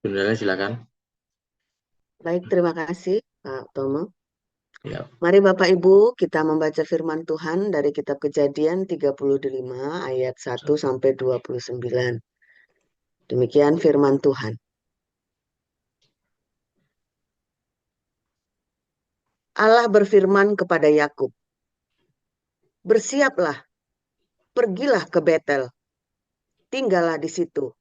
Saudara silakan. Baik, terima kasih Pak Tomo. Ya, Mari Bapak Ibu kita membaca firman Tuhan dari kitab Kejadian 35 ayat 1 sampai 29. Demikian firman Tuhan. Allah berfirman kepada Yakub, "Bersiaplah, pergilah ke Betel, tinggallah di situ,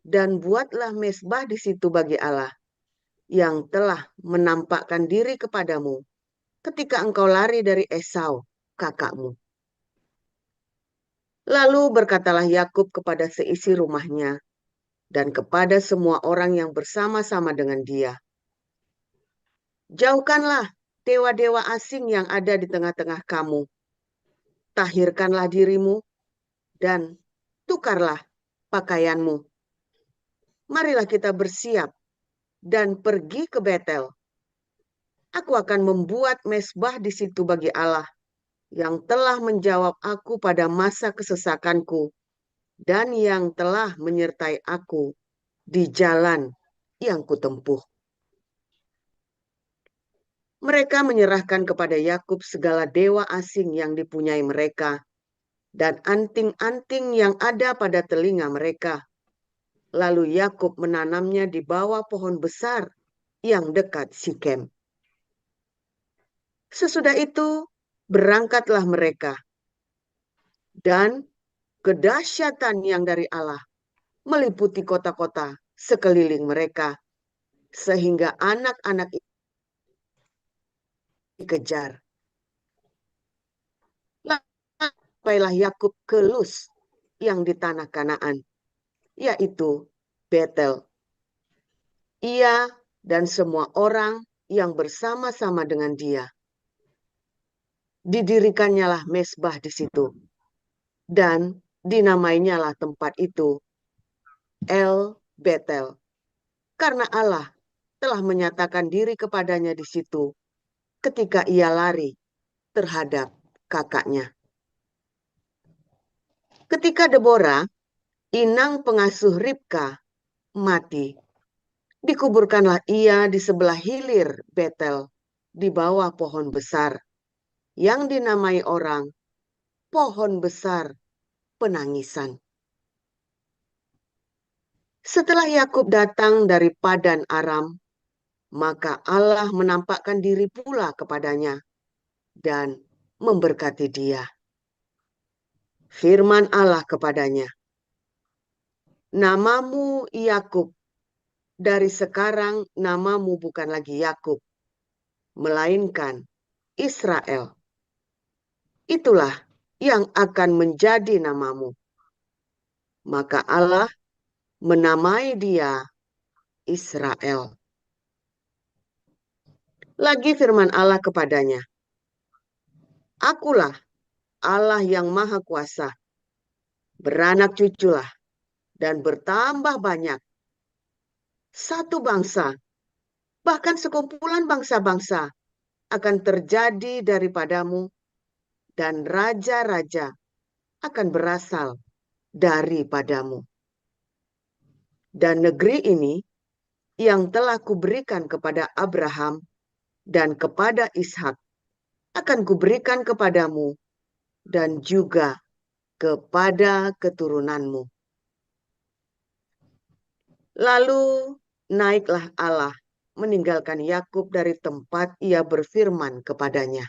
dan buatlah mezbah di situ bagi Allah yang telah menampakkan diri kepadamu ketika engkau lari dari Esau, kakakmu." Lalu berkatalah Yakub kepada seisi rumahnya dan kepada semua orang yang bersama-sama dengan dia, "Jauhkanlah dewa-dewa asing yang ada di tengah-tengah kamu. Tahirkanlah dirimu dan tukarlah pakaianmu. Marilah kita bersiap dan pergi ke Betel. Aku akan membuat mezbah di situ bagi Allah yang telah menjawab aku pada masa kesesakanku dan yang telah menyertai aku di jalan yang kutempuh." Mereka menyerahkan kepada Yakub segala dewa asing yang dipunyai mereka dan anting-anting yang ada pada telinga mereka. Lalu Yakub menanamnya di bawah pohon besar yang dekat Sikem. Sesudah itu berangkatlah mereka, dan kedahsyatan yang dari Allah meliputi kota-kota sekeliling mereka, sehingga anak-anak dikejar. Sampailah Yakub ke Luz yang di tanah Kanaan, yaitu Betel. Ia dan semua orang yang bersama-sama dengan dia. Didirikannya mezbah di situ, dan dinamainyalah tempat itu El Betel, karena Allah telah menyatakan diri kepadanya di situ ketika ia lari terhadap kakaknya. Ketika Deborah, inang pengasuh Ribka, mati, dikuburkanlah ia di sebelah hilir Betel, di bawah pohon besar, yang dinamai orang pohon besar penangisan. Setelah Yakub datang dari Padan Aram, maka Allah menampakkan diri pula kepadanya dan memberkati dia. Firman Allah kepadanya, "Namamu Yakub, dari sekarang namamu bukan lagi Yakub, melainkan Israel. Itulah yang akan menjadi namamu." Maka Allah menamai dia Israel. Lagi firman Allah kepadanya, "Akulah Allah yang Maha Kuasa. Beranak cuculah dan bertambah banyak. Satu bangsa, bahkan sekumpulan bangsa-bangsa akan terjadi daripadamu, dan raja-raja akan berasal daripadamu. Dan negeri ini yang telah kuberikan kepada Abraham dan kepada Ishak akan kuberikan kepadamu dan juga kepada keturunanmu." Lalu naiklah Allah meninggalkan Yakub dari tempat ia berfirman kepadanya.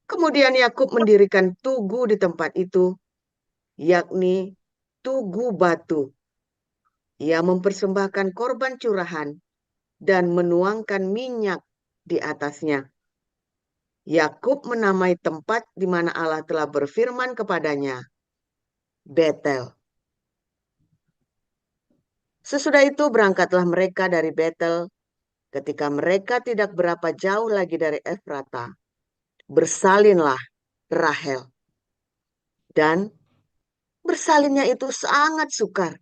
Kemudian Yakub mendirikan tugu di tempat itu, yakni tugu batu. Ia mempersembahkan korban curahan dan menuangkan minyak di atasnya. Yakub menamai tempat di mana Allah telah berfirman kepadanya Betel. Sesudah itu berangkatlah mereka dari Betel. Ketika mereka tidak berapa jauh lagi dari Efrata, bersalinlah Rahel. Dan bersalinnya itu sangat sukar.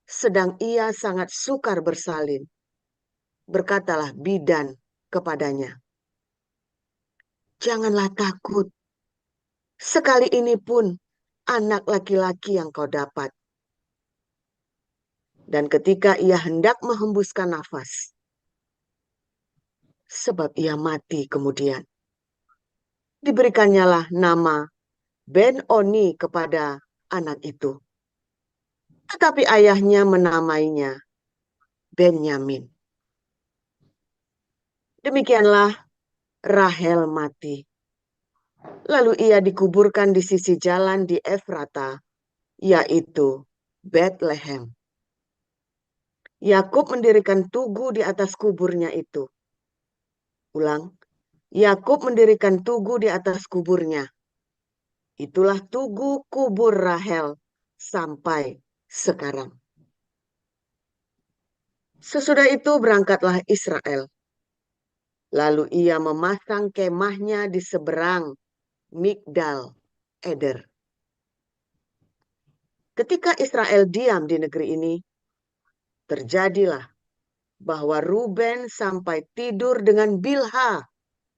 Sedang ia sangat sukar bersalin. Berkatalah bidan kepadanya, "Janganlah takut. Sekali ini pun anak laki-laki yang kau dapat." Dan ketika ia hendak menghembuskan nafas, sebab ia mati kemudian, diberikannya nama Ben-Oni kepada anak itu. Tetapi ayahnya menamainya Benyamin. Demikianlah Rahel mati. Lalu ia dikuburkan di sisi jalan di Efrata, yaitu Bethlehem. Yakub mendirikan tugu di atas kuburnya itu. Ulang, Yakub mendirikan tugu di atas kuburnya. Itulah tugu kubur Rahel sampai sekarang. Sesudah itu berangkatlah Israel. Lalu ia memasang kemahnya di seberang Migdal Eder. Ketika Israel diam di negeri ini, terjadilah bahwa Ruben sampai tidur dengan Bilha,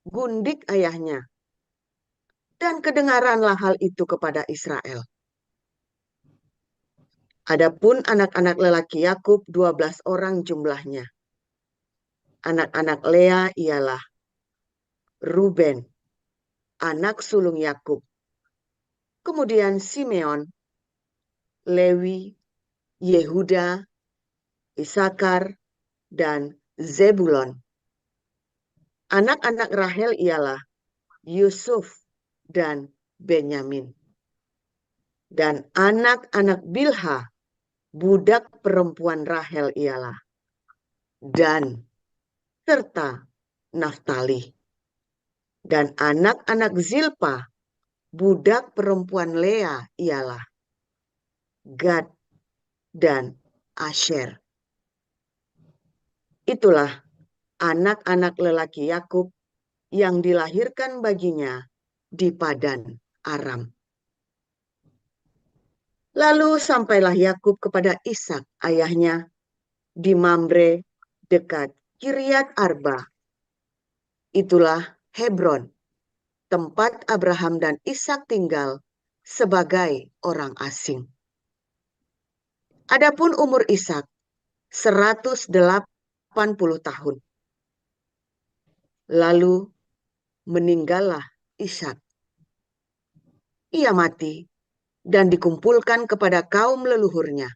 gundik ayahnya. Dan kedengaranlah hal itu kepada Israel. Adapun anak-anak lelaki Yakub 12 orang jumlahnya. Anak-anak Lea ialah Ruben, anak sulung Yakub. Kemudian Simeon, Lewi, Yehuda, Isakar, dan Zebulon. Anak-anak Rahel ialah Yusuf dan Benyamin. Dan anak-anak Bilha, budak perempuan Rahel ialah Dan serta Naftali. Dan anak-anak Zilpa, budak perempuan Lea ialah Gad dan Asher. Itulah anak-anak lelaki Yakub yang dilahirkan baginya di Padan Aram. Lalu sampailah Yakub kepada Ishak ayahnya di Mamre dekat Kiryat Arba. Itulah Hebron, tempat Abraham dan Ishak tinggal sebagai orang asing. Adapun umur Ishak 180 tahun. Lalu meninggallah Ishak. Ia mati dan dikumpulkan kepada kaum leluhurnya.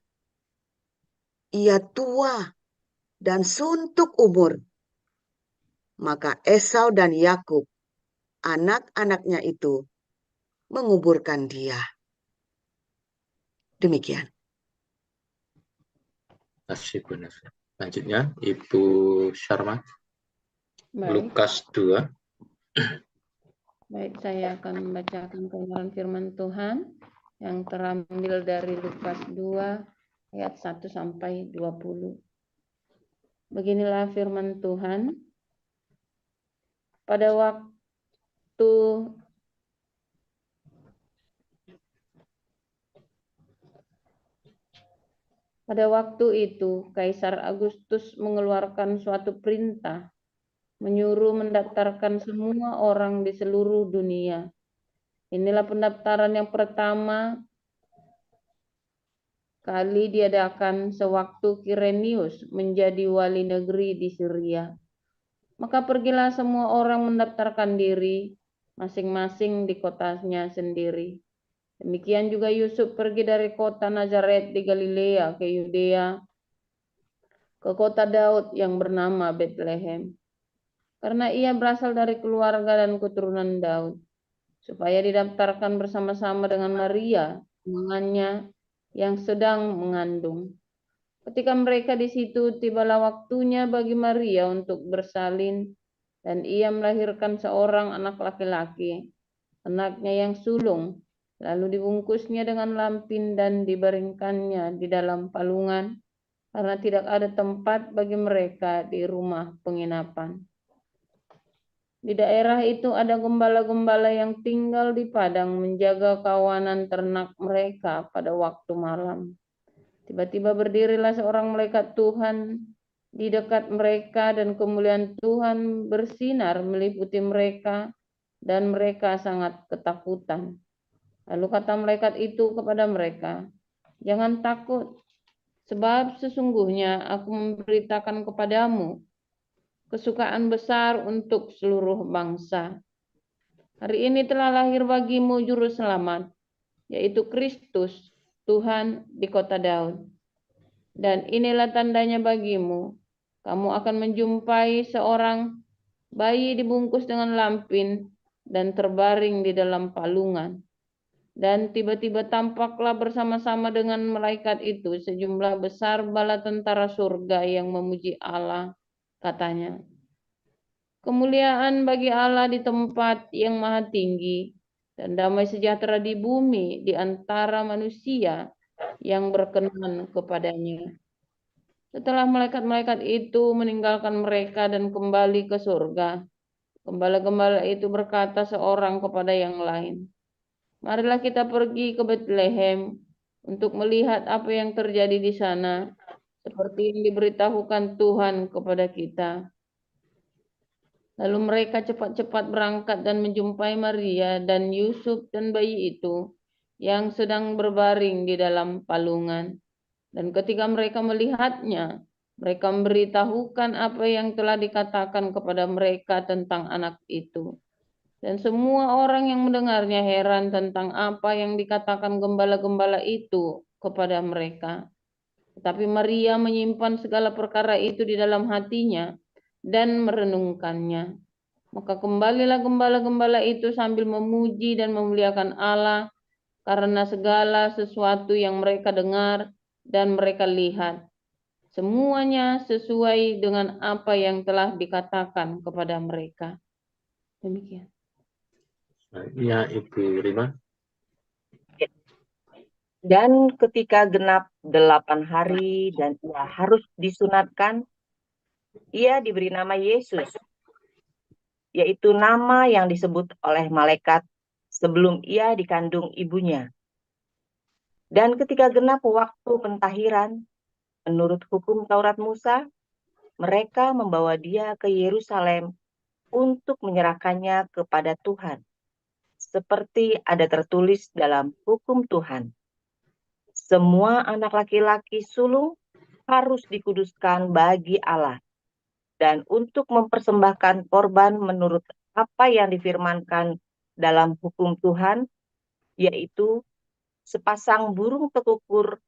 Ia tua dan suntuk umur. Maka Esau dan Yakub, anak-anaknya itu, menguburkan dia. Demikian. Terima kasih. Selanjutnya, Ibu Sharma. Baik. Lukas 2. Baik, saya akan membacakan kebenaran firman Tuhan yang terambil dari Lukas 2 ayat 1 sampai 20. Beginilah firman Tuhan. Pada waktu itu, Kaisar Agustus mengeluarkan suatu perintah menyuruh mendaftarkan semua orang di seluruh dunia. Inilah pendaftaran yang pertama kali diadakan sewaktu Kirenius menjadi wali negeri di Syria. Maka pergilah semua orang mendaftarkan diri masing-masing di kotanya sendiri. Demikian juga Yusuf pergi dari kota Nazaret di Galilea ke Yudea, ke kota Daud yang bernama Bethlehem. Karena ia berasal dari keluarga dan keturunan Daud, supaya didaftarkan bersama-sama dengan Maria, tunangannya yang sedang mengandung. Ketika mereka di situ, tibalah waktunya bagi Maria untuk bersalin, dan ia melahirkan seorang anak laki-laki, anaknya yang sulung, lalu dibungkusnya dengan lampin dan dibaringkannya di dalam palungan, karena tidak ada tempat bagi mereka di rumah penginapan. Di daerah itu ada gembala-gembala yang tinggal di padang menjaga kawanan ternak mereka pada waktu malam. Tiba-tiba berdirilah seorang malaikat Tuhan di dekat mereka dan kemuliaan Tuhan bersinar meliputi mereka dan mereka sangat ketakutan. Lalu kata malaikat itu kepada mereka, "Jangan takut, Sebab sesungguhnya aku memberitakan kepadamu kesukaan besar untuk seluruh bangsa. Hari ini telah lahir bagimu juru selamat, yaitu Kristus, Tuhan di kota Daud. Dan inilah tandanya bagimu, kamu akan menjumpai seorang bayi dibungkus dengan lampin dan terbaring di dalam palungan. Dan tiba-tiba tampaklah bersama-sama dengan malaikat itu sejumlah besar bala tentara surga yang memuji Allah, katanya. Kemuliaan bagi Allah di tempat yang maha tinggi, dan damai sejahtera di bumi di antara manusia yang berkenan kepadanya. Setelah malaikat-malaikat itu meninggalkan mereka dan kembali ke surga, gembala-gembala itu berkata seorang kepada yang lain, "Marilah kita pergi ke Betlehem untuk melihat apa yang terjadi di sana, seperti yang diberitahukan Tuhan kepada kita." Lalu mereka cepat-cepat berangkat dan menjumpai Maria dan Yusuf dan bayi itu yang sedang berbaring di dalam palungan. Dan ketika mereka melihatnya, mereka memberitahukan apa yang telah dikatakan kepada mereka tentang anak itu. Dan semua orang yang mendengarnya heran tentang apa yang dikatakan gembala-gembala itu kepada mereka. Tetapi Maria menyimpan segala perkara itu di dalam hatinya dan merenungkannya. Maka kembalilah gembala-gembala itu sambil memuji dan memuliakan Allah karena segala sesuatu yang mereka dengar dan mereka lihat. Semuanya sesuai dengan apa yang telah dikatakan kepada mereka. Demikian. Ya, Ibu Rima. Dan ketika genap 8 hari dan ia harus disunatkan, ia diberi nama Yesus, yaitu nama yang disebut oleh malaikat sebelum ia dikandung ibunya. Dan ketika genap waktu pentahiran, menurut hukum Taurat Musa, mereka membawa dia ke Yerusalem untuk menyerahkannya kepada Tuhan, seperti ada tertulis dalam hukum Tuhan. Semua anak laki-laki sulung harus dikuduskan bagi Allah, dan untuk mempersembahkan korban menurut apa yang difirmankan dalam hukum Tuhan, yaitu sepasang burung tekukur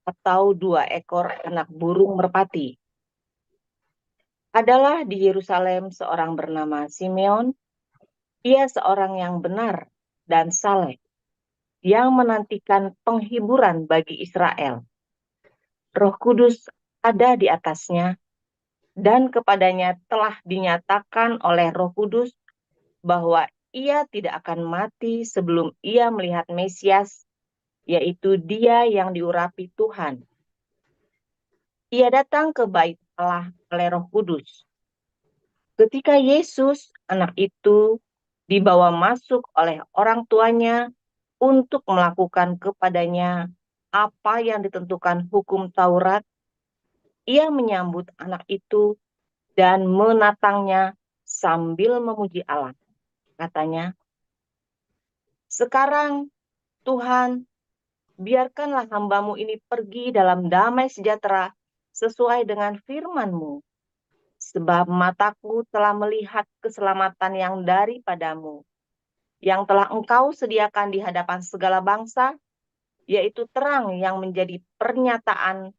atau 2 ekor anak burung merpati. Adalah di Yerusalem seorang bernama Simeon, ia seorang yang benar dan saleh, yang menantikan penghiburan bagi Israel. Roh Kudus ada di atasnya, dan kepadanya telah dinyatakan oleh Roh Kudus bahwa ia tidak akan mati sebelum ia melihat Mesias, yaitu Dia yang diurapi Tuhan. Ia datang ke bait Allah oleh Roh Kudus. Ketika Yesus, anak itu, dibawa masuk oleh orang tuanya untuk melakukan kepadanya apa yang ditentukan hukum Taurat, ia menyambut anak itu dan menatangnya sambil memuji Allah. Katanya, "Sekarang, Tuhan, biarkanlah hamba-Mu ini pergi dalam damai sejahtera sesuai dengan firman-Mu. Sebab mataku telah melihat keselamatan yang daripadamu, yang telah Engkau sediakan di hadapan segala bangsa, yaitu terang yang menjadi penyataan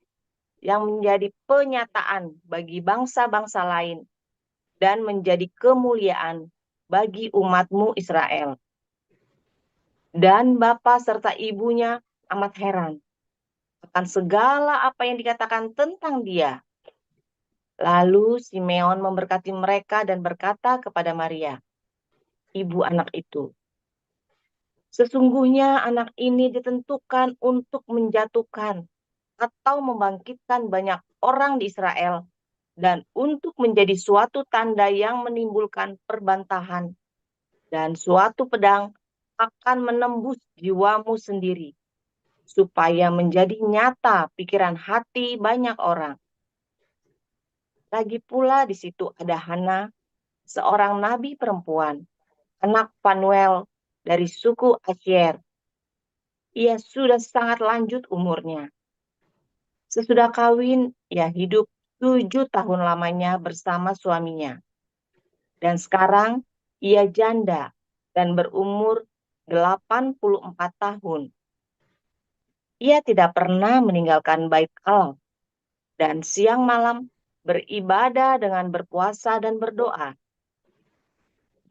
bagi bangsa-bangsa lain, dan menjadi kemuliaan bagi umat-Mu Israel." Dan bapa serta ibunya amat heran akan segala apa yang dikatakan tentang dia. Lalu Simeon memberkati mereka dan berkata kepada Maria, ibu anak itu, "Sesungguhnya anak ini ditentukan untuk menjatuhkan atau membangkitkan banyak orang di Israel, dan untuk menjadi suatu tanda yang menimbulkan perbantahan, dan suatu pedang akan menembus jiwamu sendiri, supaya menjadi nyata pikiran hati banyak orang." Lagi pula di situ ada Hana, seorang nabi perempuan, anak Fanuel dari suku Asyer. Ia sudah sangat lanjut umurnya. Sesudah kawin, ia hidup 7 tahun lamanya bersama suaminya. Dan sekarang ia janda dan berumur 84 tahun. Ia tidak pernah meninggalkan bait Allah dan siang malam beribadah dengan berpuasa dan berdoa.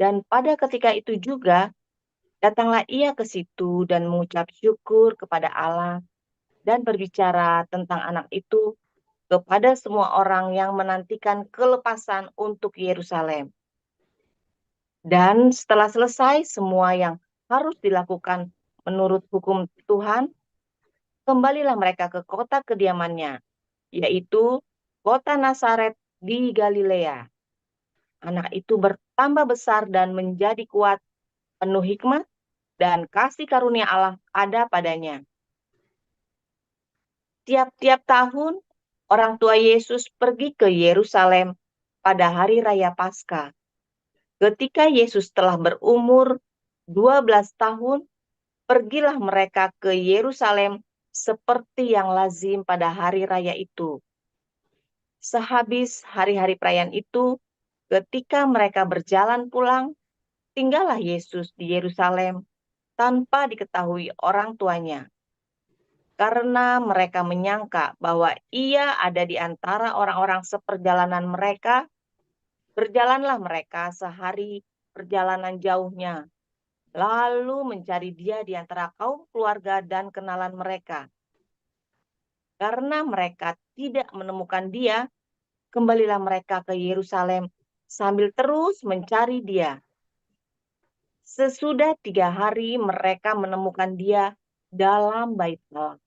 Dan pada ketika itu juga, datanglah ia ke situ dan mengucap syukur kepada Allah dan berbicara tentang anak itu kepada semua orang yang menantikan kelepasan untuk Yerusalem. Dan setelah selesai semua yang harus dilakukan menurut hukum Tuhan, kembalilah mereka ke kota kediamannya, yaitu kota Nazaret di Galilea. Anak itu bertambah besar dan menjadi kuat, penuh hikmat, dan kasih karunia Allah ada padanya. Tiap-tiap tahun, orang tua Yesus pergi ke Yerusalem pada hari raya Paskah. Ketika Yesus telah berumur 12 tahun, pergilah mereka ke Yerusalem seperti yang lazim pada hari raya itu. Sehabis hari-hari perayaan itu, ketika mereka berjalan pulang, tinggallah Yesus di Yerusalem tanpa diketahui orang tuanya. Karena mereka menyangka bahwa ia ada di antara orang-orang seperjalanan mereka, berjalanlah mereka sehari perjalanan jauhnya, lalu mencari dia di antara kaum keluarga dan kenalan mereka. Karena mereka tidak menemukan dia, kembalilah mereka ke Yerusalem sambil terus mencari dia. Sesudah 3 hari mereka menemukan dia dalam bait Allah.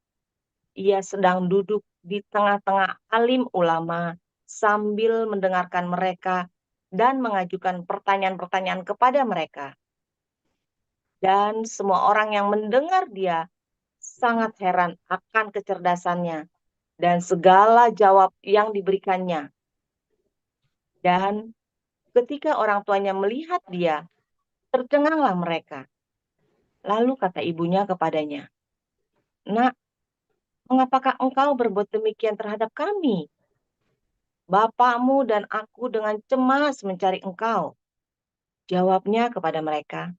Ia sedang duduk di tengah-tengah alim ulama sambil mendengarkan mereka dan mengajukan pertanyaan-pertanyaan kepada mereka. Dan semua orang yang mendengar dia sangat heran akan kecerdasannya dan segala jawab yang diberikannya. Dan ketika orang tuanya melihat dia, tercenganglah mereka. Lalu kata ibunya kepadanya, "Nak, mengapakah engkau berbuat demikian terhadap kami? Bapakmu dan aku dengan cemas mencari engkau." Jawabnya kepada mereka,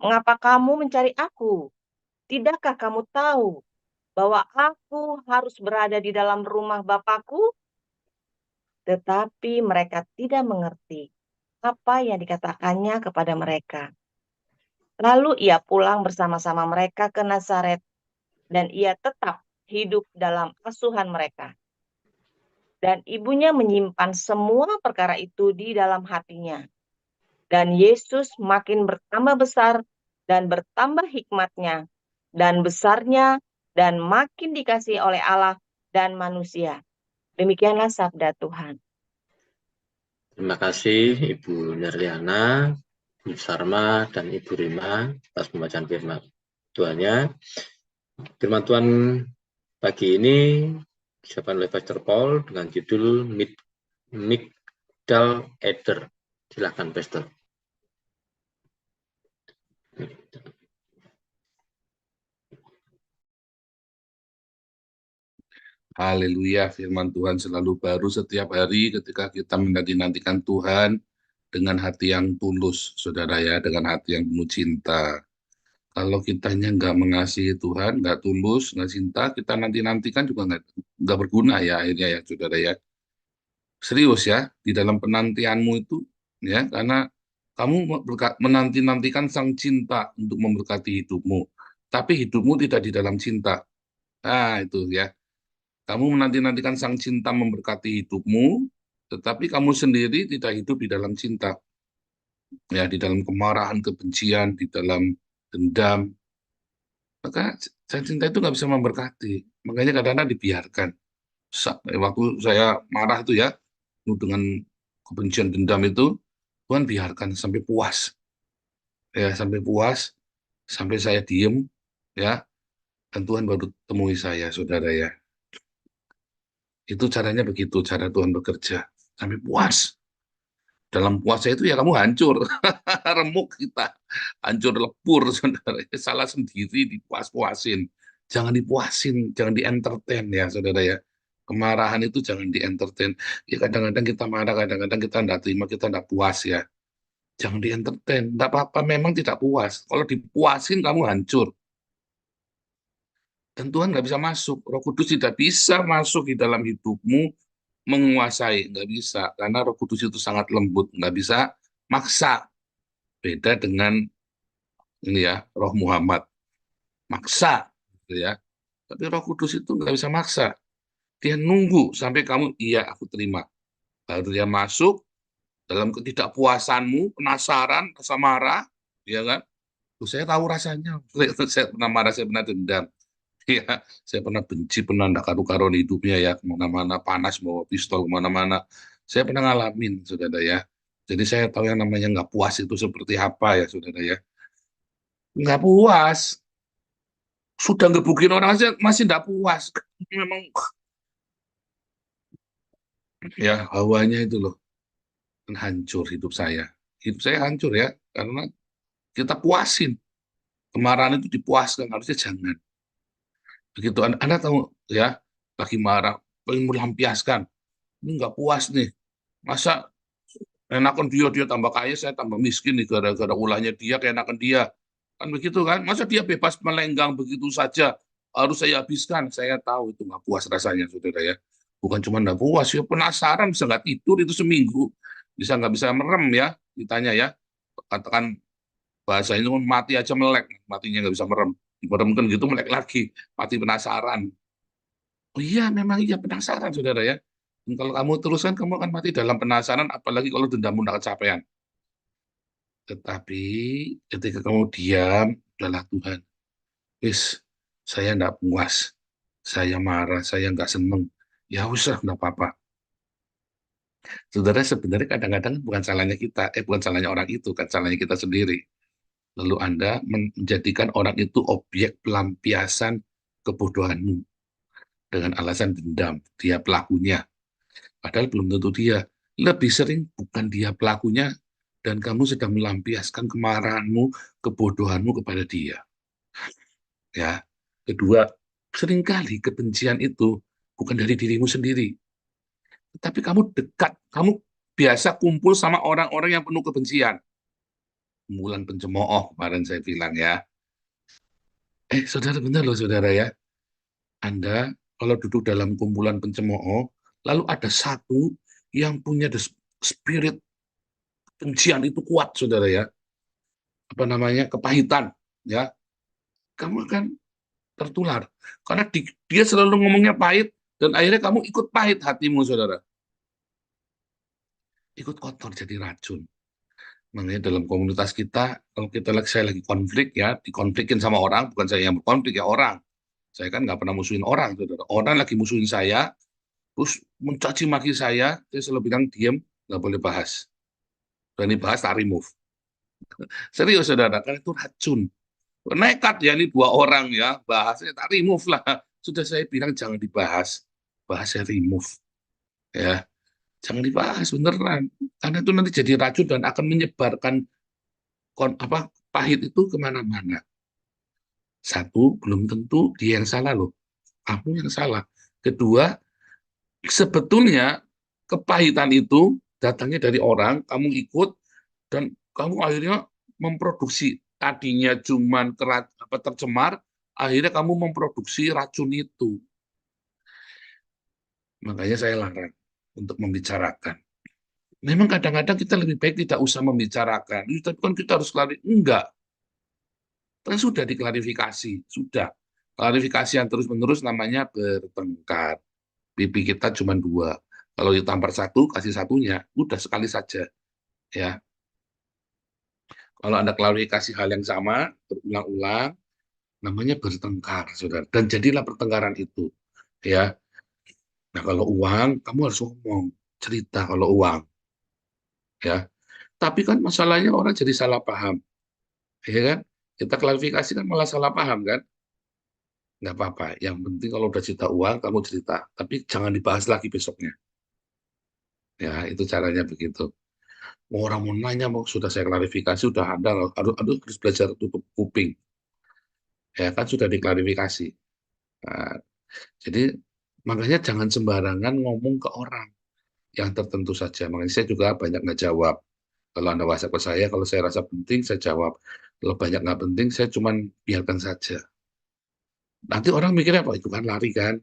"Mengapa kamu mencari aku? Tidakkah kamu tahu bahwa aku harus berada di dalam rumah Bapakku?" Tetapi mereka tidak mengerti apa yang dikatakannya kepada mereka. Lalu ia pulang bersama-sama mereka ke Nazaret, dan ia tetap hidup dalam asuhan mereka. Dan ibunya menyimpan semua perkara itu di dalam hatinya. Dan Yesus makin bertambah besar dan bertambah hikmatnya dan besarnya dan makin dikasihi oleh Allah dan manusia. Demikianlah sabda Tuhan. Terima kasih Ibu Nerliana, Ibu Sarma, dan Ibu Rima atas pembacaan firman Tuhannya. Firman Tuhan pagi ini disampaikan oleh Pastor Paul dengan judul Migdal Eder. Silakan Pastor. Haleluya, firman Tuhan selalu baru setiap hari ketika kita menanti-nantikan Tuhan dengan hati yang tulus, saudara ya, dengan hati yang penuh cinta. Kalau kitanya nggak mengasihi Tuhan, nggak tulus, nggak cinta, kita nanti-nantikan juga nggak berguna ya akhirnya ya, saudara ya. Serius ya, di dalam penantianmu itu, ya, karena kamu menanti-nantikan sang cinta untuk memberkati hidupmu, tapi hidupmu tidak di dalam cinta. Nah, itu ya. Kamu menanti-nantikan sang cinta memberkati hidupmu, tetapi kamu sendiri tidak hidup di dalam cinta. Ya, di dalam kemarahan, kebencian, di dalam dendam. Maka cinta itu nggak bisa memberkati. Makanya kadang-kadang dibiarkan. Waktu saya marah itu ya, dengan kebencian dendam itu, Tuhan biarkan sampai puas. Ya, sampai puas, sampai saya diem, ya, dan Tuhan baru temui saya, saudara ya. Itu caranya begitu, cara Tuhan bekerja. Sampai puas. Dalam puasa itu ya kamu hancur. Remuk kita. Hancur lebur, saudara. Salah sendiri dipuas-puasin. Jangan dipuasin, jangan di-entertain ya, saudara ya. Kemarahan itu jangan di-entertain. Ya kadang-kadang kita marah, kadang-kadang kita tidak terima, kita tidak puas ya. Jangan di-entertain. Tidak apa-apa, memang tidak puas. Kalau dipuasin, kamu hancur. Dan Tuhan nggak bisa masuk. Roh Kudus tidak bisa masuk di dalam hidupmu, menguasai. Nggak bisa. Karena Roh Kudus itu sangat lembut. Nggak bisa maksa. Beda dengan ini ya, Roh Muhammad. Maksa. Gitu ya. Tapi Roh Kudus itu nggak bisa maksa. Dia nunggu sampai kamu, iya aku terima. Baru dia masuk dalam ketidakpuasanmu, penasaran, rasa marah, ya kan? Tuh, saya tahu rasanya. Saya pernah marah, saya pernah dendam. Ya, saya pernah benci, pernah ndak karu-karuan hidupnya ya, kemana-mana panas, bawa pistol kemana-mana. Saya pernah ngalamin, saudara ya. Jadi saya tahu yang namanya nggak puas itu seperti apa ya, saudara ya. Nggak puas. Sudah ngebukin orang aja masih nggak puas. Memang ya hawanya itu loh. Hancur hidup saya. Hidup saya hancur ya, karena kita puasin. Kemarahan itu dipuaskan, harusnya jangan. Begitu Anda tahu ya, lagi marah, pengen melampiaskan. Ini nggak puas nih. Masa enakan dia tambah kaya, saya tambah miskin nih, gara-gara ulahnya dia, keenakan dia. Kan begitu kan? Masa dia bebas melenggang begitu saja, harus saya habiskan. Saya tahu itu nggak puas rasanya, saudara ya. Bukan cuma nggak puas, ya penasaran, bisa nggak tidur itu seminggu. Bisa nggak bisa merem ya, ditanya ya. Katakan bahasa ini mati aja melek, matinya nggak bisa merem. Meremkan gitu melek lagi, mati penasaran. Oh iya, memang iya penasaran, saudara ya. Dan kalau kamu teruskan, kamu akan mati dalam penasaran, apalagi kalau dendammu tidak kecapean. Tetapi ketika kamu diam, adalah Tuhan. Wis, saya tidak puas, saya marah, saya nggak seneng. Ya usah, nggak apa-apa. Saudara, sebenarnya kadang-kadang bukan salahnya kita, bukan salahnya orang itu, kan salahnya kita sendiri. Lalu Anda menjadikan orang itu objek pelampiasan kebodohanmu dengan alasan dendam. Dia pelakunya. Padahal belum tentu dia. Lebih sering bukan dia pelakunya, dan kamu sedang melampiaskan kemarahanmu, kebodohanmu kepada dia. Ya. Kedua, seringkali kebencian itu bukan dari dirimu sendiri. Tapi kamu dekat, kamu biasa kumpul sama orang-orang yang penuh kebencian. Kumpulan pencemooh, kemarin saya bilang ya. Saudara, benar loh saudara ya. Anda kalau duduk dalam kumpulan pencemooh, lalu ada satu yang punya spirit kebencian itu kuat, saudara ya. Apa namanya, kepahitan, ya. Kamu akan tertular. Karena dia selalu ngomongnya pahit, dan akhirnya kamu ikut pahit hatimu, saudara. Ikut kotor jadi racun. Makanya dalam komunitas kita, kalau saya lagi konflik ya, dikonflikin sama orang, bukan saya yang berkonflik ya, orang. Saya kan nggak pernah musuhin orang, saudara. Orang lagi musuhin saya, terus mencaci maki saya selalu bilang diam, nggak boleh bahas. Berani bahas, tak remove. Serius, saudara, karena itu racun. Nekat ya ini dua orang ya, bahasnya tak remove lah. Sudah saya bilang jangan dibahas, bahasnya remove. Ya, jangan dibahas beneran. Karena itu nanti jadi racun dan akan menyebarkan pahit itu kemana-mana. Satu, belum tentu dia yang salah loh. Kamu yang salah. Kedua, sebetulnya kepahitan itu datangnya dari orang, kamu ikut, dan kamu akhirnya memproduksi. Tadinya cuma tercemar, akhirnya kamu memproduksi racun itu. Makanya saya larang untuk membicarakan. Memang kadang-kadang kita lebih baik tidak usah membicarakan. Tapi kan kita harus enggak. Kan sudah diklarifikasi, sudah. Klarifikasi yang terus-menerus namanya bertengkar. Pipi kita cuma dua. Kalau ditampar satu, kasih satunya. Udah sekali saja. Ya. Kalau Anda klarifikasi hal yang sama, berulang-ulang, namanya bertengkar, saudara. Dan jadilah pertengkaran itu. Ya. Nah, kalau uang, kamu harus ngomong. Cerita kalau uang. Ya. Tapi kan masalahnya orang jadi salah paham. Ya kan? Kita klarifikasi kan malah salah paham kan? Nggak apa-apa. Yang penting kalau udah cerita uang, kamu cerita. Tapi jangan dibahas lagi besoknya. Ya, itu caranya begitu. Orang mau nanya, sudah saya klarifikasi, sudah Anda harus belajar tutup kuping. Ya kan sudah diklarifikasi. Nah, jadi makanya jangan sembarangan ngomong ke orang yang tertentu saja. Makanya saya juga banyak nggak jawab. Kalau Anda WhatsApp ke saya, kalau saya rasa penting, saya jawab. Kalau banyak nggak penting, saya cuman biarkan saja. Nanti orang mikirnya apa? Itu kan lari kan?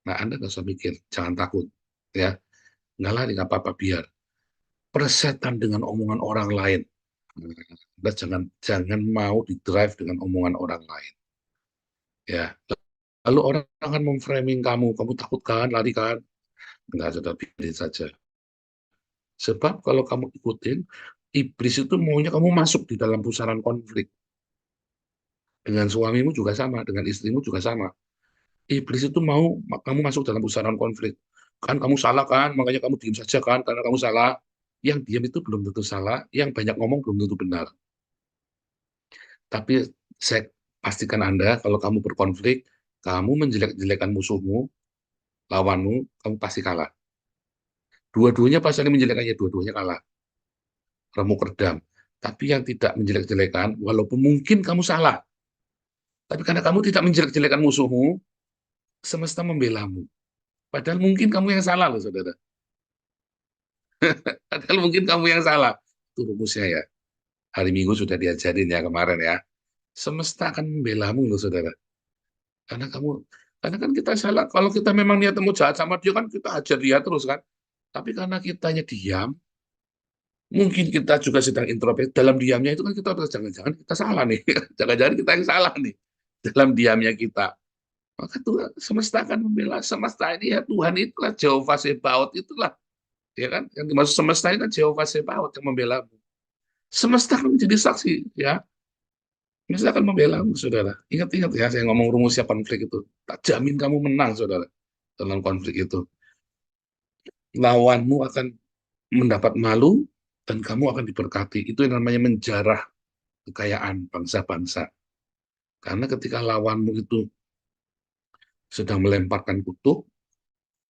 Nah, Anda nggak usah mikir. Jangan takut. Ya, nggak lari, nggak apa-apa, biar. Persetan dengan omongan orang lain. Anda jangan mau di-drive dengan omongan orang lain. Ya, lalu orang akan memframing kamu takut kan, lari kan? Enggak, sudah biarin saja. Sebab kalau kamu ikutin, iblis itu maunya kamu masuk di dalam pusaran konflik. Dengan suamimu juga sama, dengan istrimu juga sama. Iblis itu mau kamu masuk dalam pusaran konflik. Kan kamu salah kan, makanya kamu diam saja kan, karena kamu salah. Yang diam itu belum tentu salah, yang banyak ngomong belum tentu benar. Tapi saya pastikan Anda, kalau kamu berkonflik, kamu menjelek-jelekan musuhmu, lawanmu, kamu pasti kalah. Dua-duanya pas saling menjelekannya, dua-duanya kalah. Remuk redam. Tapi yang tidak menjelek-jelekan, walaupun mungkin kamu salah, tapi karena kamu tidak menjelek-jelekan musuhmu, semesta membelamu. Padahal mungkin kamu yang salah loh, saudara. Padahal mungkin kamu yang salah. Itu rumusnya ya. Hari Minggu sudah diajarin ya kemarin ya. Semesta akan membelamu loh, saudara. Karena kan kita salah. Kalau kita memang niat mau jahat sama dia kan kita ajar dia terus kan. Tapi karena kitanya diam, mungkin kita juga sedang introvert. Dalam diamnya itu kan kita jangan-jangan kita salah nih. Jangan-jangan kita yang salah nih. Dalam diamnya kita. Maka Tuhan semesta akan membela. Semesta ini ya Tuhan itulah Jehovah Sebaot itulah. Ya kan? Yang dimaksud semesta ini kan Jehovah Sebaot yang membela. Semesta akan menjadi saksi ya. Semesta akan membela saudara. Ingat-ingat ya saya ngomong rumusnya konflik itu. Tak jamin kamu menang saudara dalam konflik itu. Lawanmu akan mendapat malu dan kamu akan diberkati. Itu yang namanya menjarah kekayaan bangsa-bangsa. Karena ketika lawanmu itu sedang melemparkan kutuk,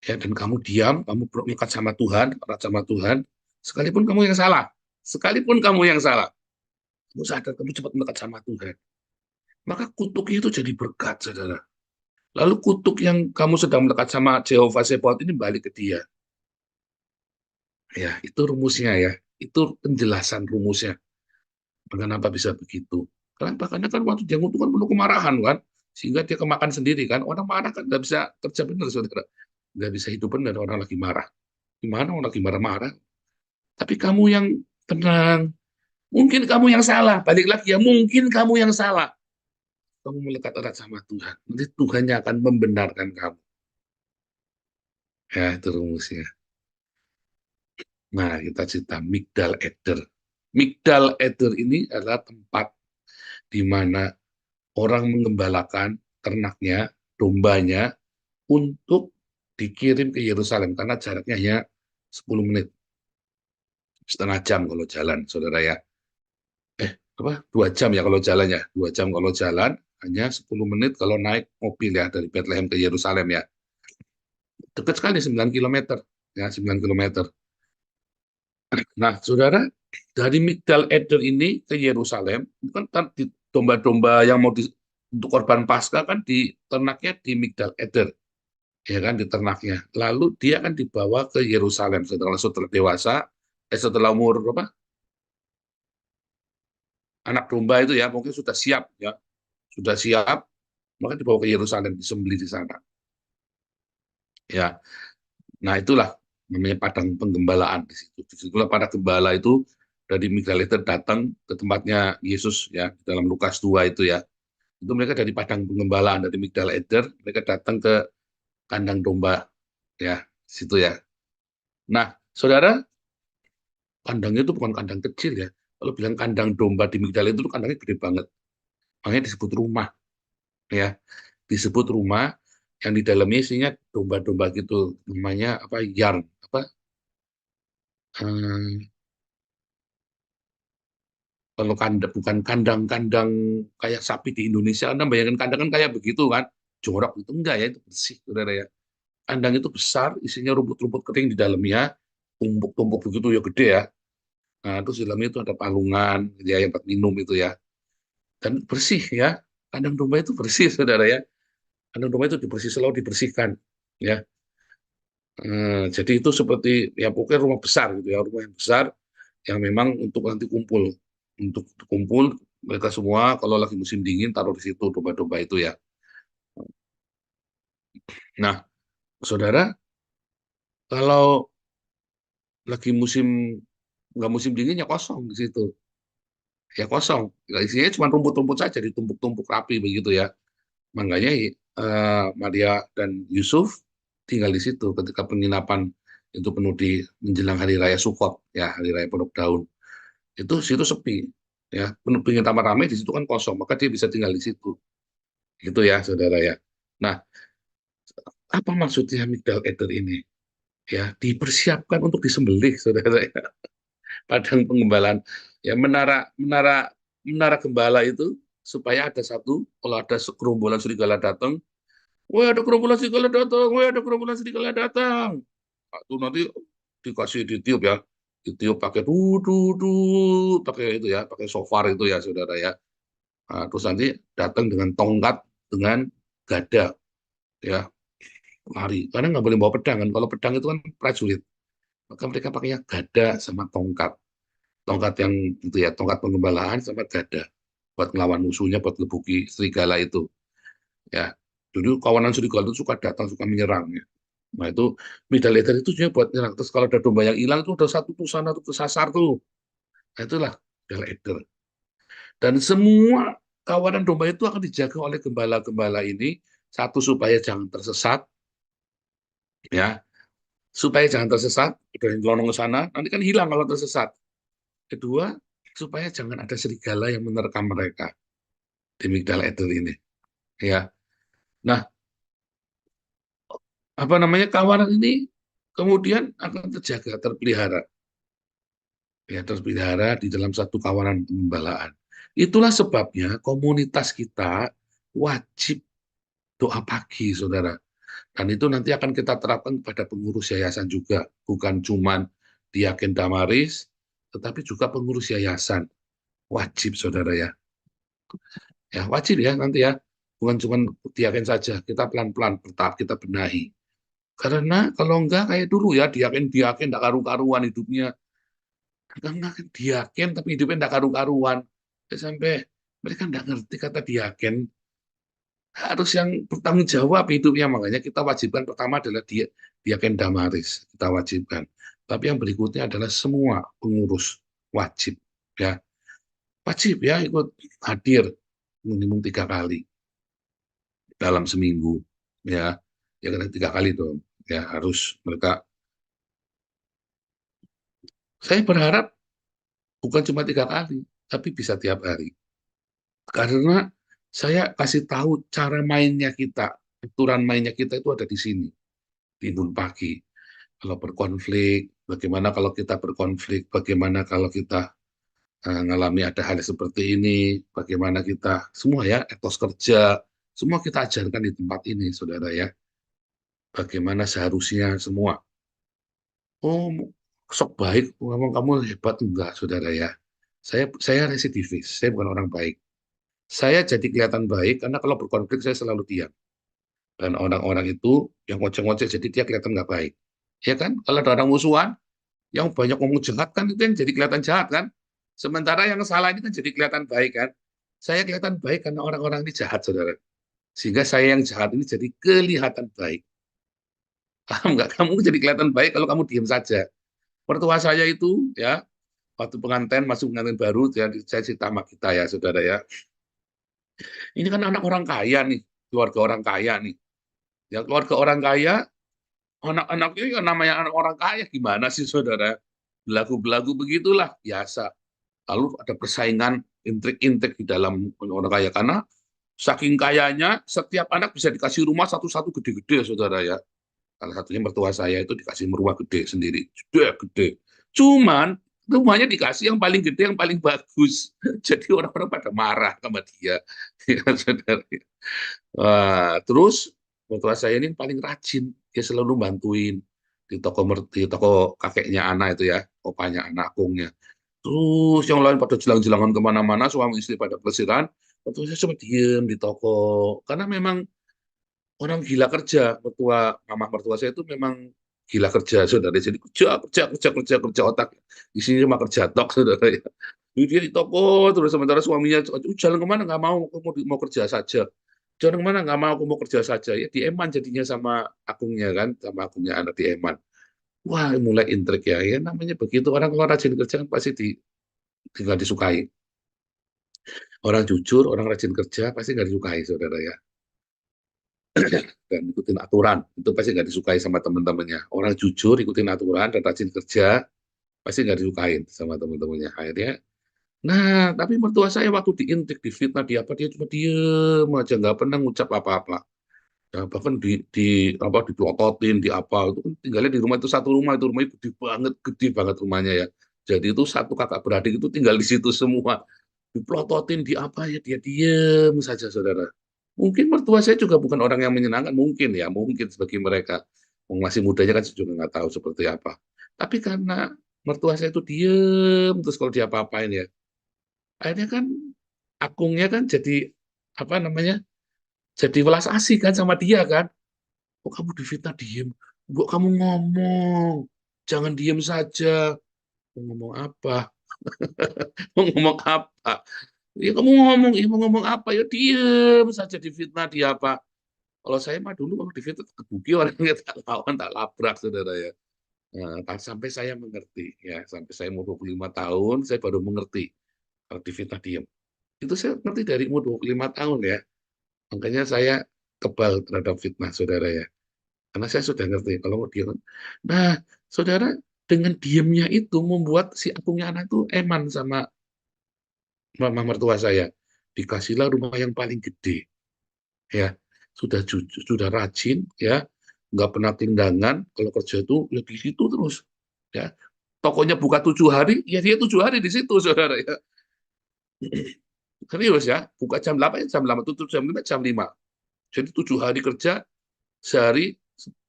ya, dan kamu diam, kamu melekat sama Tuhan, erat sama Tuhan, sekalipun kamu yang salah, kamu sadar, kamu cepat melekat sama Tuhan. Maka kutuknya itu jadi berkat, saudara. Lalu kutuk yang kamu sedang melekat sama Jehovah Sebaot ini balik ke dia. Ya, itu rumusnya ya. Itu penjelasan rumusnya. Kenapa bisa begitu? Karena kan waktu dia ngutuk kan penuh kemarahan kan, sehingga dia kemakan sendiri kan. Orang marah kan nggak bisa kerja benar, saudara. Nggak bisa hidup benar orang lagi marah. Gimana orang lagi marah-marah? Tapi kamu yang tenang. Mungkin kamu yang salah. Balik lagi ya, mungkin kamu yang salah. Kamu melekat erat sama Tuhan. Nanti Tuhannya akan membenarkan kamu. Ya, itu rumusnya. Nah, kita cerita Migdal Eder. Migdal Eder ini adalah tempat di mana orang mengembalakan ternaknya, dombanya, untuk dikirim ke Yerusalem. Karena jaraknya hanya 10 menit. Setengah jam kalau jalan, saudara ya. 2 jam ya kalau jalannya. 2 jam kalau jalan, hanya 10 menit kalau naik mobil ya, dari Bethlehem ke Yerusalem ya. Dekat sekali, 9 km. Ya, 9 km. Nah, saudara, dari Migdal Eder ini ke Yerusalem, kan di domba-domba yang mau untuk korban Paskah kan di ternaknya di Migdal Eder. Ya kan, di ternaknya. Lalu dia akan dibawa ke Yerusalem setelah dewasa, setelah umur berapa? Anak domba itu ya, mungkin sudah siap ya. Sudah siap, maka dibawa ke Yerusalem, disembelih di sana. Ya, nah itulah namanya padang penggembalaan di situ. Disitulah para gembala itu dari Migdal Eder datang ke tempatnya Yesus ya, dalam Lukas 2 itu ya. Itu mereka dari padang penggembalaan dari Migdal Eder, mereka datang ke kandang domba ya, situ ya. Nah, saudara, kandangnya itu bukan kandang kecil ya. Kalau bilang kandang domba di Migdal itu kandangnya gede banget. Makanya disebut rumah ya. Disebut rumah yang di dalamnya isinya domba-domba gitu, namanya apa, yarn apa, kalau kandang, bukan kandang-kandang kayak sapi di Indonesia. Anda bayangin kandang kan kayak begitu kan, jorok itu enggak ya, itu bersih saudara ya. Kandang itu besar, isinya rumput-rumput kering di dalamnya, tumpuk-tumpuk begitu ya, gede ya. Nah, terus di dalamnya itu ada palungan ya, yang buat minum itu ya, dan bersih ya. Kandang domba itu bersih saudara ya. kandang domba itu selalu dibersihkan, ya. Jadi itu seperti ya pokoknya rumah besar gitu ya, rumah yang besar yang memang untuk nanti kumpul mereka semua kalau lagi musim dingin taruh di situ domba-domba itu ya. Nah, saudara, kalau lagi nggak musim dingin ya kosong di situ, ya kosong. Ya, isinya cuma rumput-rumput saja ditumpuk-tumpuk rapi begitu ya. Makanya Maria dan Yusuf tinggal di situ ketika penginapan itu penuh di menjelang hari raya Sukot ya, hari raya Pondok Daun. Itu situ sepi ya, penuh penginapan ramai di situ kan kosong, maka dia bisa tinggal di situ. Gitu ya, saudara ya. Nah, apa maksudnya migdal eder ini? Ya, dipersiapkan untuk disembelih, saudara ya. Padang pengembalaan. Ya, menara gembala itu supaya ada satu, kalau ada gerombolan serigala datang, wah ada gerombolan serigala datang, wah ada gerombolan serigala datang. Nah, itu nanti dikasih ditiup ya, ditiup pakai pakai itu ya, pakai shofar itu ya, saudara ya. Nah, terus nanti datang dengan tongkat, dengan gada, ya lari. Karena nggak boleh bawa pedang kan. Kalau pedang itu kan prajurit, maka mereka pakainya gada sama tongkat. Tongkat yang itu ya, tongkat pengembalaan sama gada buat ngelawan musuhnya, buat ngebuki serigala itu. Ya, dulu kawanan serigala itu suka datang, suka menyerang. Ya. Nah itu medal leather itu sebenarnya buat nyerang. Terus kalau ada domba yang hilang itu ada satu tuh sana tuh kesasar tuh. Nah, itulah medal leather. Dan semua kawanan domba itu akan dijaga oleh gembala-gembala ini, satu supaya jangan tersesat, ya, supaya jangan tersesat, udah nyelonong ke sana, nanti kan hilang kalau tersesat. Kedua, supaya jangan ada serigala yang menerkam mereka di migdal eder ini, ya. Nah, apa namanya kawanan ini kemudian akan terjaga, terpelihara, ya, terpelihara di dalam satu kawanan pembalaan. Itulah sebabnya komunitas kita wajib doa pagi, saudara. Dan itu nanti akan kita terapkan kepada pengurus yayasan juga, bukan cuma diaken damaris, tetapi juga pengurus yayasan. Wajib, saudara ya. Ya, wajib ya nanti ya. Bukan cuma diaken saja, kita pelan-pelan bertahap kita benahi. Karena kalau enggak kayak dulu ya, diaken enggak karu-karuan hidupnya. Karena diaken tapi hidupnya enggak karu-karuan. Sampai mereka enggak ngerti kata diaken. Harus yang bertanggung jawab hidupnya, makanya kita wajibkan pertama adalah diaken damaris, kita wajibkan. Tapi yang berikutnya adalah semua pengurus wajib ya, wajib ya ikut hadir minimum 3 kali dalam seminggu ya, ya kan 3 kali dong ya, harus mereka. Saya berharap bukan cuma 3 kali, tapi bisa tiap hari. Karena saya kasih tahu cara mainnya kita, aturan mainnya kita itu ada di sini, di Imbun Pagi. Kalau berkonflik, bagaimana kalau kita berkonflik, bagaimana kalau kita ngalami ada hal seperti ini, bagaimana kita, semua ya, etos kerja, semua kita ajarkan di tempat ini, saudara ya. Bagaimana seharusnya semua. Oh, sok baik, ngomong kamu hebat, enggak, saudara ya. Saya residivis, saya bukan orang baik. Saya jadi kelihatan baik karena kalau berkonflik saya selalu diam. Dan orang-orang itu yang ngoceh-ngoceh jadi dia kelihatan nggak baik. Ya kan? Kalau ada orang musuhan, yang banyak ngomong jahat kan itu yang jadi kelihatan jahat kan? Sementara yang salah ini kan jadi kelihatan baik kan? Saya kelihatan baik karena orang-orang ini jahat, saudara. Sehingga saya yang jahat ini jadi kelihatan baik. Paham nggak? Kamu jadi kelihatan baik kalau kamu diam saja. Mertua saya itu ya, waktu pengantin masuk pengantin baru, ya, saya cerita sama kita ya, saudara ya. Ini kan anak orang kaya nih, keluarga orang kaya nih. Ya keluarga orang kaya, anak-anaknya ya namanya anak orang kaya gimana sih, saudara? Belagu-belagu begitulah biasa. Lalu ada persaingan intrik-intrik di dalam orang kaya karena saking kayanya setiap anak bisa dikasih rumah satu-satu gede-gede, saudara ya. Salah satunya mertua saya itu dikasih rumah gede sendiri, gede. Cuman rumahnya dikasih yang paling gede, yang paling bagus. Jadi orang-orang pada marah sama dia, ya, saudara. Wah, terus mertua saya ini paling rajin, dia selalu bantuin di toko kakeknya anak itu ya, opanya anak akungnya. Terus yang lain pada jelang-jelangan kemana-mana, suami istri pada pelesiran, waktu saya cuma diem di toko. Karena memang orang gila kerja. Mama mertua saya itu memang gila kerja, saudara. Jadi kerja otak. Di sini cuma kerja tok, saudara. Ya. Jadi dia di toko terus, sementara suaminya jalan kemana nggak mau, aku mau kerja saja. Jalan kemana nggak mau, aku mau kerja saja. Ya dieman jadinya sama akungnya kan, sama akungnya anak dieman. Wah, mulai intrik ya. Ya namanya begitu, orang kalau rajin kerja kan pasti tinggal disukai. Orang jujur, orang rajin kerja pasti nggak disukai, saudara ya. Dan ikutin aturan, itu pasti nggak disukai sama teman-temannya. Orang jujur, ikutin aturan, dan rajin kerja, pasti nggak disukain sama teman-temannya. Akhirnya, nah, tapi mertua saya waktu diintrik, difitnah, dia apa, dia cuma diem aja, nggak pernah ngucap apa-apa. Ya, bahkan apa dipelototin, di apa, itu kan tinggalnya di rumah itu satu rumah, itu rumahnya gede banget rumahnya ya. Jadi itu satu kakak beradik itu tinggal di situ semua. Dipelototin, di apa ya, dia diem saja, saudara. Mungkin mertua saya juga bukan orang yang menyenangkan, mungkin ya, mungkin bagi mereka. Masih mudanya kan saya juga nggak tahu seperti apa. Tapi karena mertua saya itu diem, terus kalau dia apa-apain ya, akhirnya kan akungnya kan jadi, apa namanya, jadi welas asih kan sama dia kan. Kok kamu difitnah diem? Kok kamu ngomong? Jangan diem saja. Mau ngomong apa? Mau ngomong apa? Ya kamu ngomong, mau ngomong apa? Ya diem saja, difitnah dia apa? Kalau saya mah dulu kalau difitnah kebuki orangnya tak lawan, tak labrak, saudara ya. Nah, sampai saya mengerti ya, sampai saya umur 25 tahun, saya baru mengerti kalau difitnah diem. Itu saya ngerti dari umur 25 tahun ya. Makanya saya kebal terhadap fitnah, saudara ya. Karena saya sudah ngerti kalau mau diem. Nah, saudara, dengan diemnya itu membuat si akungnya anak itu eman sama mama mertua saya. Dikasihlah rumah yang paling gede, ya. Sudah jujur, sudah rajin, ya. Nggak pernah tindangan. Kalau kerja itu ya di situ terus, ya. Tokonya buka 7 hari, ya dia 7 hari di situ, saudara ya. Serius ya, buka jam 8, jam 8, tutup jam 5, jam 5. Jadi 7 hari kerja, sehari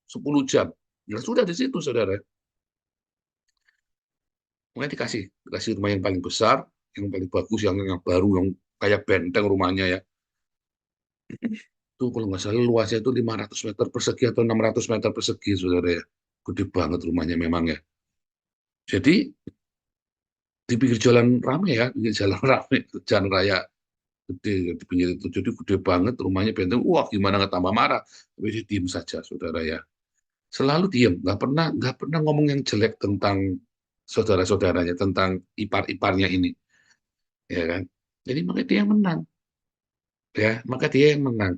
10 jam. Ya sudah di situ, saudara. Mulai dikasih rumah yang paling besar, yang paling bagus, yang baru, yang kayak benteng rumahnya ya. Itu kalau nggak salah luasnya itu 500 meter persegi atau 600 meter persegi, saudara ya. Gede banget rumahnya memang ya. Jadi di pinggir jalan rame ya, pinggir jalan rame, jalan raya gede di pinggir itu. Jadi gede banget rumahnya benteng. Wah, gimana nggak tambah marah? Tapi dia diem saja, saudara ya. Selalu diem, nggak pernah ngomong yang jelek tentang saudara-saudaranya, tentang ipar-iparnya ini, ya kan? Jadi makanya dia yang menang, ya. Maka dia yang menang.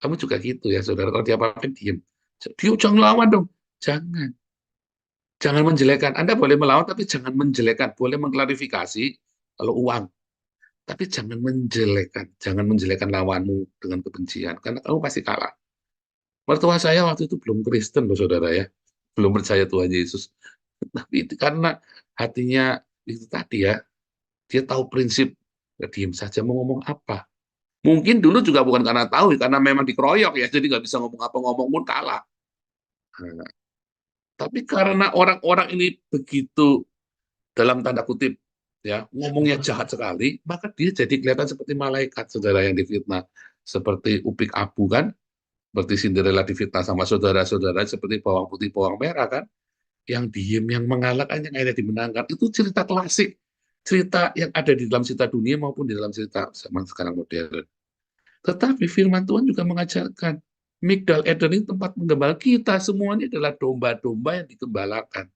Kamu juga gitu ya, saudara. Kalau dia apa-apa diem. Dia jangan lawan dong. Jangan. Jangan menjelekan. Anda boleh melawan, tapi jangan menjelekan. Boleh mengklarifikasi kalau uang. Tapi jangan menjelekan. Jangan menjelekan lawanmu dengan kebencian. Karena kamu pasti kalah. Mertua saya waktu itu belum Kristen, loh, saudara ya. Belum percaya Tuhan Yesus. Tapi itu karena hatinya itu tadi ya. Dia tahu prinsip. Ya, diem saja mau ngomong apa. Mungkin dulu juga bukan karena tahu, karena memang dikeroyok ya. Jadi nggak bisa ngomong apa, ngomong pun kalah. Nah, tapi karena orang-orang ini begitu, dalam tanda kutip, ya ngomongnya jahat sekali, maka dia jadi kelihatan seperti malaikat, saudara, yang difitnah. Seperti Upik Abu kan, seperti Cinderella difitnah sama saudara-saudara, seperti bawang putih, bawang merah kan, yang diem, yang mengalahkan, yang akhirnya dimenangkan. Itu cerita klasik, cerita yang ada di dalam cerita dunia maupun di dalam cerita zaman sekarang modern. Tetapi firman Tuhan juga mengajarkan, Migdal Eden ini tempat menggembala, kita semuanya adalah domba-domba yang digembalakan.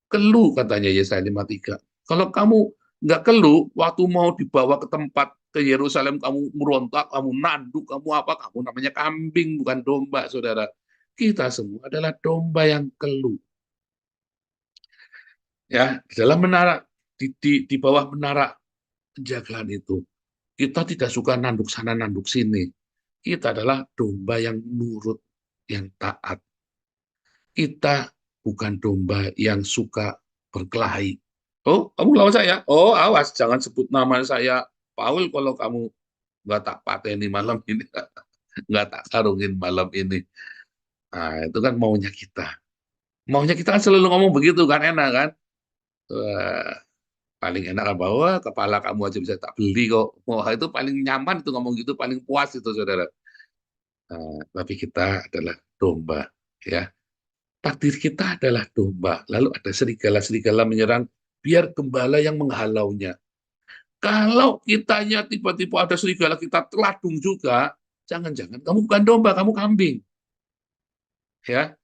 Kelu, katanya Yesaya 53. Kalau kamu nggak kelu, waktu mau dibawa ke tempat ke Yerusalem, kamu merontak, kamu nanduk, kamu apa, kamu namanya kambing, bukan domba, saudara. Kita semua adalah domba yang kelu. Ya, dalam menara, di bawah menara penjagaan itu, kita tidak suka nanduk sana, nanduk sini. Kita adalah domba yang nurut, yang taat. Kita bukan domba yang suka berkelahi. Oh, kamu lawan saya? Oh, awas, jangan sebut nama saya Paul kalau kamu nggak tak pateni malam ini, nggak tak karungin malam ini. Nah, itu kan maunya kita. Maunya kita kan selalu ngomong begitu kan, enak kan? Wah, paling enak kan bahwa kepala kamu aja bisa tak beli kok. Wah, itu paling nyaman itu ngomong gitu, paling puas itu, saudara. Tapi kita adalah domba, ya. Takdir kita adalah domba. Lalu ada serigala-serigala menyerang, biar gembala yang menghalaunya. Kalau kitanya tiba-tiba ada serigala, kita teladung juga, jangan-jangan kamu bukan domba, kamu kambing. Ya,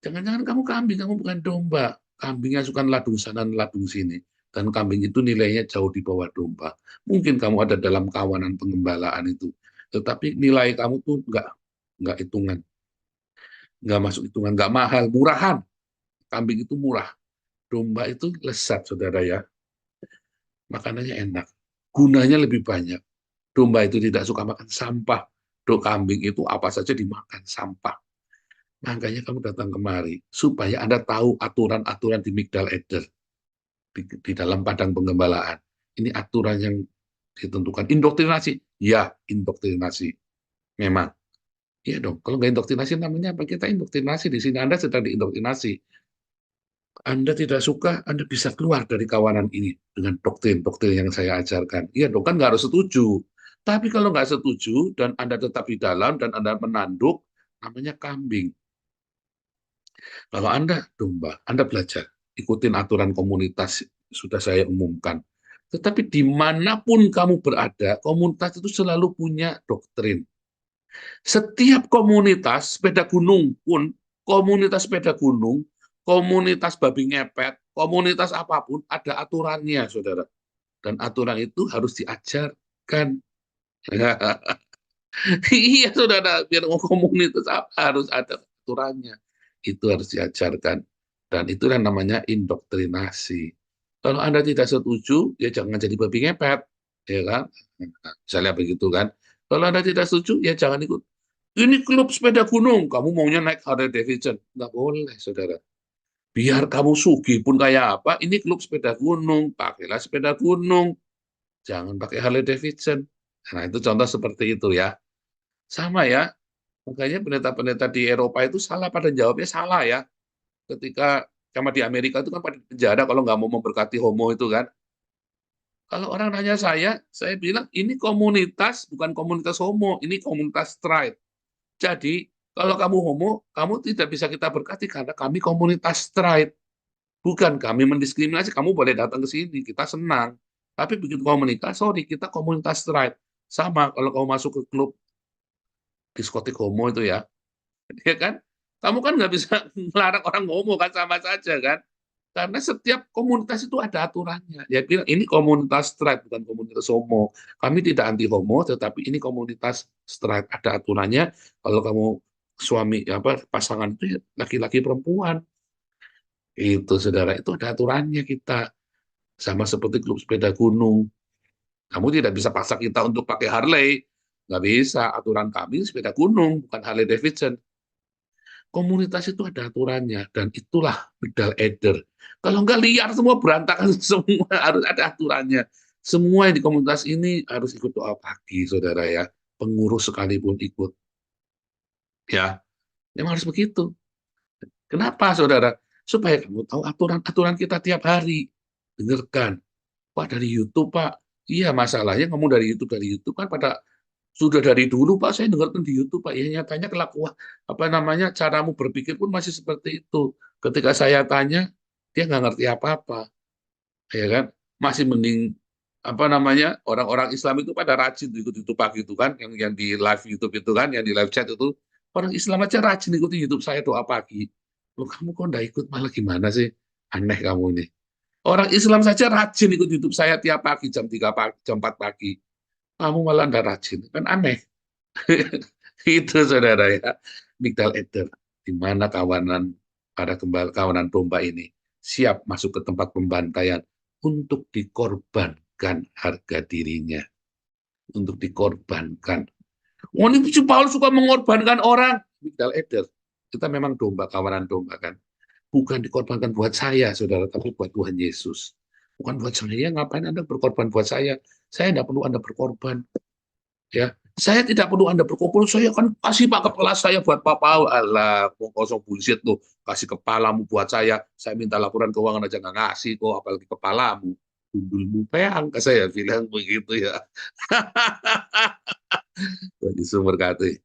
jangan-jangan kamu kambing, kamu bukan domba. Kambingnya suka ladung sana, ladung sini. Dan kambing itu nilainya jauh di bawah domba. Mungkin kamu ada dalam kawanan pengembalaan itu. Tetapi nilai kamu tuh nggak hitungan. Nggak masuk hitungan, nggak mahal, murahan. Kambing itu murah. Domba itu lezat, saudara ya. Makanannya enak. Gunanya lebih banyak. Domba itu tidak suka makan sampah. Kambing itu apa saja dimakan sampah. Makanya kamu datang kemari, supaya Anda tahu aturan-aturan di Migdal Eder, di dalam padang penggembalaan. Ini aturan yang ditentukan. Indoktrinasi? Ya, indoktrinasi. Memang. Iya dong, kalau nggak indoktrinasi namanya apa? Kita indoktrinasi. Di sini Anda sedang diindoktrinasi. Anda tidak suka, Anda bisa keluar dari kawanan ini dengan doktrin-doktrin yang saya ajarkan. Iya dong, kan nggak harus setuju. Tapi kalau nggak setuju, dan Anda tetap di dalam, dan Anda menanduk, namanya kambing. Kalau Anda domba, Anda belajar, ikutin aturan komunitas, sudah saya umumkan. Tetapi dimanapun kamu berada, komunitas itu selalu punya doktrin. Setiap komunitas sepeda gunung pun, komunitas sepeda gunung, komunitas babi ngepet, komunitas apapun, ada aturannya, saudara. Dan aturan itu harus diajarkan. Iya, saudara, biar komunitas apa harus ada aturannya. Itu harus diajarkan. Dan itu yang namanya indoktrinasi. Kalau Anda tidak setuju, ya jangan jadi babi ngepet. Ya kan? Misalnya begitu kan. Kalau Anda tidak setuju, ya jangan ikut. Ini klub sepeda gunung, kamu maunya naik Harley Davidson. Nggak boleh, saudara. Biar kamu sugih pun kayak apa, ini klub sepeda gunung, pakailah sepeda gunung. Jangan pakai Harley Davidson. Nah, itu contoh seperti itu ya. Sama ya, makanya pendeta-pendeta di Eropa itu salah pada jawabnya salah ya. Ketika sama di Amerika itu kan pada penjara kalau nggak mau memberkati homo itu kan. Kalau orang nanya saya bilang ini komunitas, bukan komunitas homo, ini komunitas straight. Jadi, kalau kamu homo, kamu tidak bisa kita berkati karena kami komunitas straight. Bukan kami mendiskriminasi, kamu boleh datang ke sini, kita senang. Tapi begitu komunitas, sorry, kita komunitas straight. Sama kalau kamu masuk ke klub diskotik homo itu ya, ya kan? Kamu kan nggak bisa melarang orang homo kan, sama saja kan? Karena setiap komunitas itu ada aturannya. Ya bilang ini komunitas straight bukan komunitas homo. Kami tidak anti homo, tetapi ini komunitas straight ada aturannya. Kalau kamu suami apa pasangan itu laki-laki perempuan, itu saudara itu ada aturannya kita. Sama seperti klub sepeda gunung. Kamu tidak bisa paksa kita untuk pakai Harley, nggak bisa. Aturan kami sepeda gunung bukan Harley Davidson. Komunitas itu ada aturannya, dan itulah Migdal Eder. Kalau nggak liar semua berantakan semua, harus ada aturannya. Semua yang di komunitas ini harus ikut doa pagi, saudara ya. Pengurus sekalipun ikut. Ya, memang harus begitu. Kenapa, saudara? Supaya kamu tahu aturan-aturan kita tiap hari. Dengarkan. Pak, dari YouTube, Pak. Iya, masalahnya ngomong dari YouTube kan pada sudah dari dulu Pak, saya dengarkan di YouTube Pak, ya nyatanya kelakuan apa namanya caramu berpikir pun masih seperti itu. Ketika saya tanya, dia nggak ngerti apa-apa, ya kan? Masih mending apa namanya orang-orang Islam itu pada rajin ikut YouTube pagi itu kan, yang di live YouTube itu kan, yang di live chat itu orang Islam aja rajin ikuti YouTube saya doa pagi. Loh kamu kok nggak ikut malah gimana sih? Aneh kamu ini. Orang Islam saja rajin ikut YouTube saya tiap pagi jam 3 pagi, jam 4 pagi. Kamu malah nggak rajin, kan aneh. Itu saudara ya, Migdal Eder, di mana kawanan domba ini siap masuk ke tempat pembantaian untuk dikorbankan harga dirinya, untuk dikorbankan. Oh, ini Paulus suka mengorbankan orang. Migdal Eder, kita memang domba, kawanan domba kan, bukan dikorbankan buat saya, saudara, tapi buat Tuhan Yesus. Bukan buat saya, ngapain Anda berkorban buat saya? Saya tidak perlu Anda berkorban. Ya, saya tidak perlu Anda berkorban, saya akan kasih Pak kepala saya buat Pak Paul. Alah, kosong bullshit tuh, kasih kepalamu buat saya minta laporan keuangan aja nggak ngasih kok, apalagi kepalamu. Gundulmu peang, saya bilang begitu ya. Tuhan Yesus berkati.